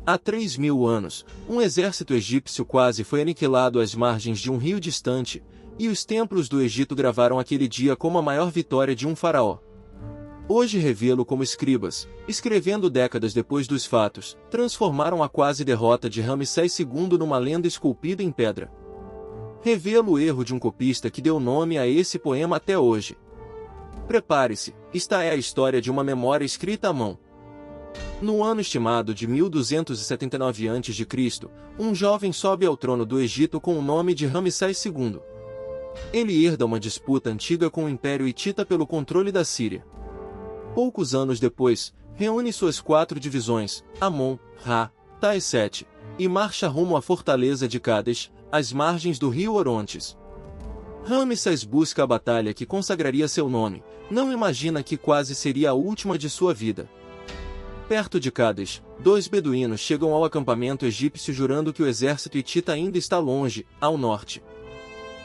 Há 3.000 anos, um exército egípcio quase foi aniquilado às margens de um rio distante, e os templos do Egito gravaram aquele dia como a maior vitória de um faraó. Hoje revê-lo como escribas, escrevendo décadas depois dos fatos, transformaram a quase derrota de Ramsés II numa lenda esculpida em pedra. Revê-lo o erro de um copista que deu nome a esse poema até hoje. Prepare-se, esta é a história de uma memória escrita à mão. No ano estimado de 1279 a.C., um jovem sobe ao trono do Egito com o nome de Ramsés II. Ele herda uma disputa antiga com o Império Hitita pelo controle da Síria. Poucos anos depois, reúne suas 4 divisões, Amon, Ra, Taeset, e marcha rumo à fortaleza de Cádiz, às margens do rio Orontes. Ramsés busca a batalha que consagraria seu nome, não imagina que quase seria a última de sua vida. Perto de Cádiz, 2 beduínos chegam ao acampamento egípcio jurando que o exército hitita ainda está longe, ao norte.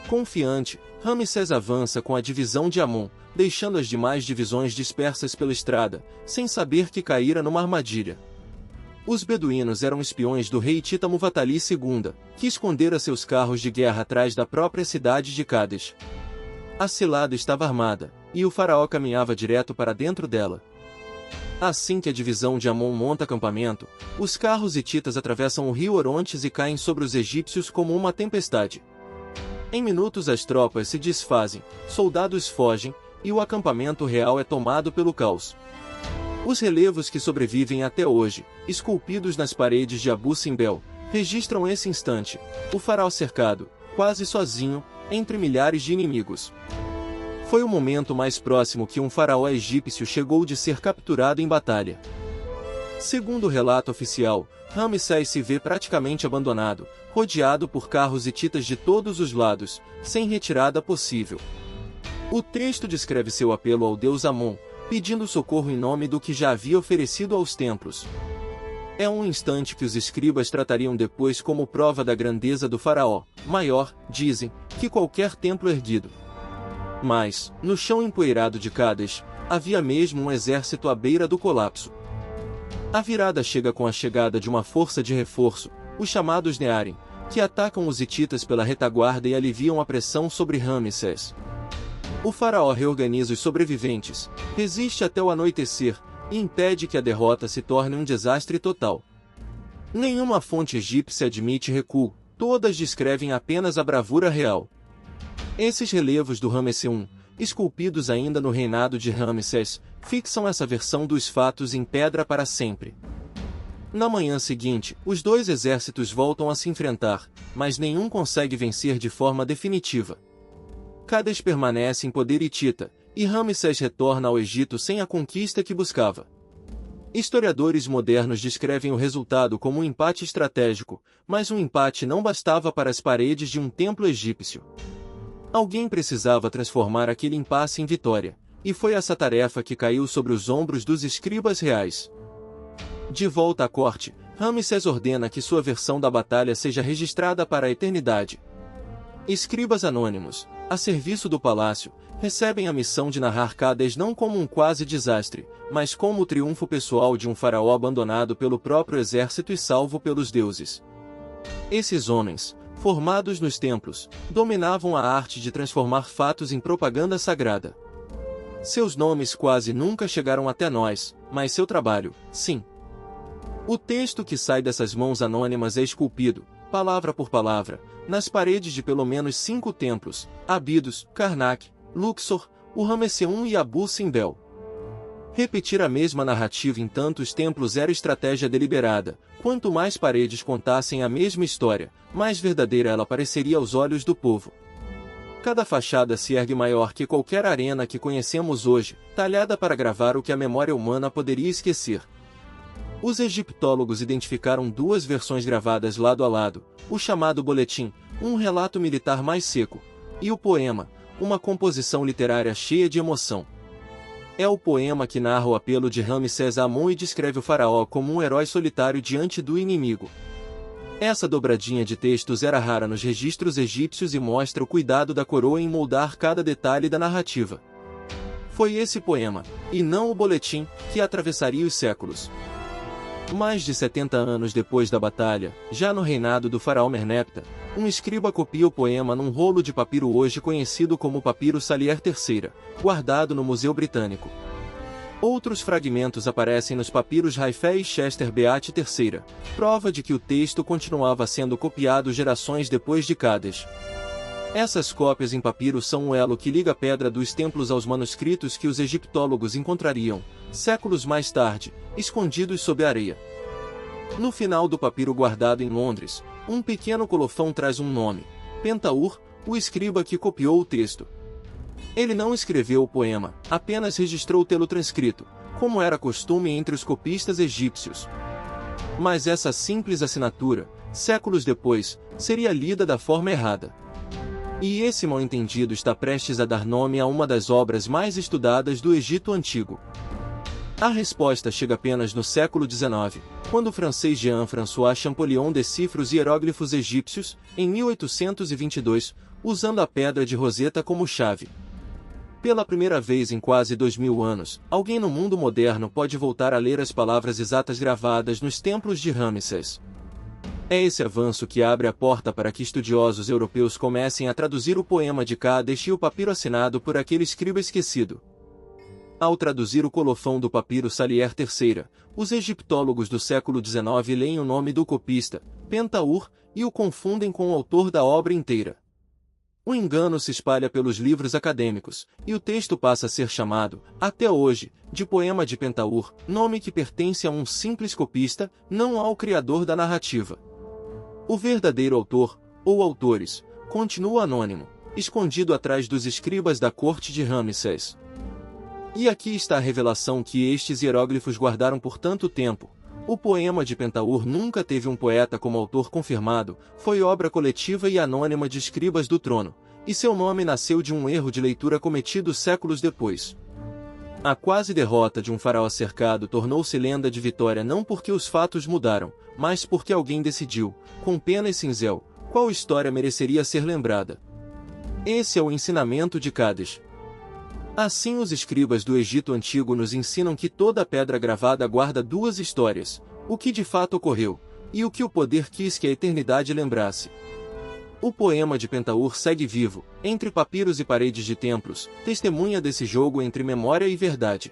Confiante, Ramsés avança com a divisão de Amon, deixando as demais divisões dispersas pela estrada, sem saber que caíra numa armadilha. Os beduínos eram espiões do rei hitita Muwatalli II, que escondera seus carros de guerra atrás da própria cidade de Cádiz. A cilada estava armada, e o faraó caminhava direto para dentro dela. Assim que a divisão de Amon monta acampamento, os carros hititas atravessam o rio Orontes e caem sobre os egípcios como uma tempestade. Em minutos as tropas se desfazem, soldados fogem, e o acampamento real é tomado pelo caos. Os relevos que sobrevivem até hoje, esculpidos nas paredes de Abu Simbel, registram esse instante, o faraó cercado, quase sozinho, entre milhares de inimigos. Foi o momento mais próximo que um faraó egípcio chegou de ser capturado em batalha. Segundo o relato oficial, Ramsés se vê praticamente abandonado, rodeado por carros hititas de todos os lados, sem retirada possível. O texto descreve seu apelo ao deus Amon, pedindo socorro em nome do que já havia oferecido aos templos. É um instante que os escribas tratariam depois como prova da grandeza do faraó, maior, dizem, que qualquer templo erguido. Mas, no chão empoeirado de Cádiz, havia mesmo um exército à beira do colapso. A virada chega com a chegada de uma força de reforço, os chamados Nearim, que atacam os hititas pela retaguarda e aliviam a pressão sobre Ramsés. O faraó reorganiza os sobreviventes, resiste até o anoitecer, e impede que a derrota se torne um desastre total. Nenhuma fonte egípcia admite recuo, todas descrevem apenas a bravura real. Esses relevos do Ramsés I, esculpidos ainda no reinado de Ramsés, fixam essa versão dos fatos em pedra para sempre. Na manhã seguinte, os 2 exércitos voltam a se enfrentar, mas nenhum consegue vencer de forma definitiva. Cádiz permanece em poder hitita, e Ramsés retorna ao Egito sem a conquista que buscava. Historiadores modernos descrevem o resultado como um empate estratégico, mas um empate não bastava para as paredes de um templo egípcio. Alguém precisava transformar aquele impasse em vitória, e foi essa tarefa que caiu sobre os ombros dos escribas reais. De volta à corte, Ramsés ordena que sua versão da batalha seja registrada para a eternidade. Escribas anônimos, a serviço do palácio, recebem a missão de narrar Cádiz não como um quase desastre, mas como o triunfo pessoal de um faraó abandonado pelo próprio exército e salvo pelos deuses. Esses homens, formados nos templos, dominavam a arte de transformar fatos em propaganda sagrada. Seus nomes quase nunca chegaram até nós, mas seu trabalho, sim. O texto que sai dessas mãos anônimas é esculpido, palavra por palavra, nas paredes de pelo menos 5 templos, Abidos, Karnak, Luxor, o Ramsés I e Abu Simbel. Repetir a mesma narrativa em tantos templos era estratégia deliberada. Quanto mais paredes contassem a mesma história, mais verdadeira ela pareceria aos olhos do povo. Cada fachada se ergue maior que qualquer arena que conhecemos hoje, talhada para gravar o que a memória humana poderia esquecer. Os egiptólogos identificaram 2 versões gravadas lado a lado, o chamado boletim, um relato militar mais seco, e o poema, uma composição literária cheia de emoção. É o poema que narra o apelo de Ramsés a Amon e descreve o faraó como um herói solitário diante do inimigo. Essa dobradinha de textos era rara nos registros egípcios e mostra o cuidado da coroa em moldar cada detalhe da narrativa. Foi esse poema, e não o boletim, que atravessaria os séculos. Mais de 70 anos depois da batalha, já no reinado do faraó Merneptah, um escriba copia o poema num rolo de papiro hoje conhecido como Papiro Salier III, guardado no Museu Britânico. Outros fragmentos aparecem nos papiros Raifé e Chester Beat III, prova de que o texto continuava sendo copiado gerações depois de Cádiz. Essas cópias em papiro são o elo que liga a pedra dos templos aos manuscritos que os egiptólogos encontrariam, séculos mais tarde, escondidos sob a areia. No final do papiro guardado em Londres, um pequeno colofão traz um nome: Pentaur, o escriba que copiou o texto. Ele não escreveu o poema, apenas registrou tê-lo transcrito, como era costume entre os copistas egípcios. Mas essa simples assinatura, séculos depois, seria lida da forma errada. E esse mal-entendido está prestes a dar nome a uma das obras mais estudadas do Egito Antigo. A resposta chega apenas no século XIX, quando o francês Jean-François Champollion decifra os hieróglifos egípcios, em 1822, usando a pedra de Roseta como chave. Pela primeira vez em quase 2000 anos, alguém no mundo moderno pode voltar a ler as palavras exatas gravadas nos templos de Ramsés. É esse avanço que abre a porta para que estudiosos europeus comecem a traduzir o poema de Cádiz e o papiro assinado por aquele escriba esquecido. Ao traduzir o colofão do papiro Salier III, os egiptólogos do século XIX leem o nome do copista, Pentaur, e o confundem com o autor da obra inteira. O engano se espalha pelos livros acadêmicos, e o texto passa a ser chamado, até hoje, de poema de Pentaur, nome que pertence a um simples copista, não ao criador da narrativa. O verdadeiro autor, ou autores, continua anônimo, escondido atrás dos escribas da corte de Ramsés. E aqui está a revelação que estes hieróglifos guardaram por tanto tempo. O poema de Pentaur nunca teve um poeta como autor confirmado, foi obra coletiva e anônima de escribas do trono, e seu nome nasceu de um erro de leitura cometido séculos depois. A quase derrota de um faraó cercado tornou-se lenda de vitória não porque os fatos mudaram, mas porque alguém decidiu, com pena e cinzel, qual história mereceria ser lembrada. Esse é o ensinamento de Cádiz. Assim os escribas do Egito Antigo nos ensinam que toda pedra gravada guarda duas histórias, o que de fato ocorreu, e o que o poder quis que a eternidade lembrasse. O poema de Pentaur segue vivo, entre papiros e paredes de templos, testemunha desse jogo entre memória e verdade.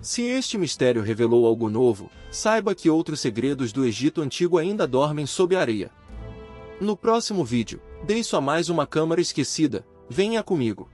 Se este mistério revelou algo novo, saiba que outros segredos do Egito Antigo ainda dormem sob a areia. No próximo vídeo, deixo a mais uma câmara esquecida, venha comigo.